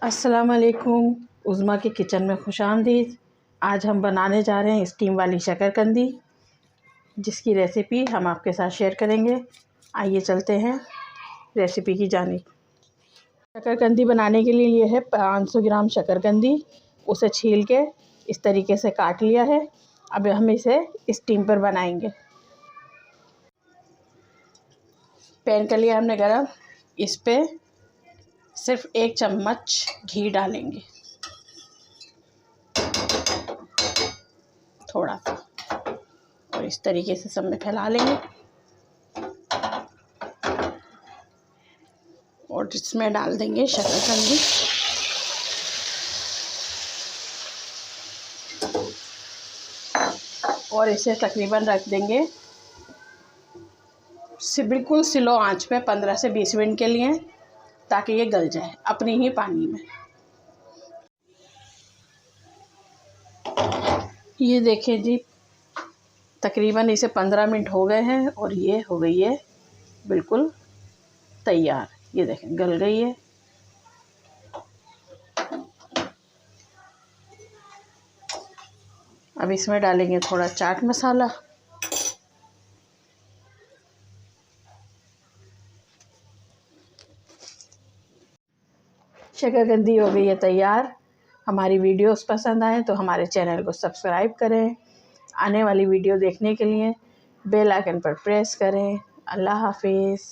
अस्सलामुअलैकुम। उज़्मा के किचन में खुशामदीद। आज हम बनाने जा रहे हैं स्टीम वाली शकरकंदी, जिसकी रेसिपी हम आपके साथ शेयर करेंगे। आइए चलते हैं रेसिपी की जानिब। शकरकंदी बनाने के लिए ये है 500 ग्राम शकरकंदी। उसे छील के इस तरीके से काट लिया है। अब हम इसे स्टीम पर बनाएंगे। पैन कर लिया हमने गरम। इस पे सिर्फ 1 चम्मच घी डालेंगे, थोड़ा सा, और इस तरीके से सब में फैला लेंगे। और इसमें डाल देंगे शकरकंदी। और इसे तकरीबन रख देंगे बिल्कुल स्लो आंच पे 15 से 20 मिनट के लिए, ताकि ये गल जाए अपनी ही पानी में। ये देखिए जी, तकरीबन इसे 15 मिनट हो गए हैं और ये हो गई है बिल्कुल तैयार। ये देखें, गल गई है। अब इसमें डालेंगे थोड़ा चाट मसाला। शकरकंदी हो गई है तैयार। हमारी वीडियोस पसंद आए तो हमारे चैनल को सब्सक्राइब करें। आने वाली वीडियो देखने के लिए बेल आइकन पर प्रेस करें। अल्लाह हाफिज़।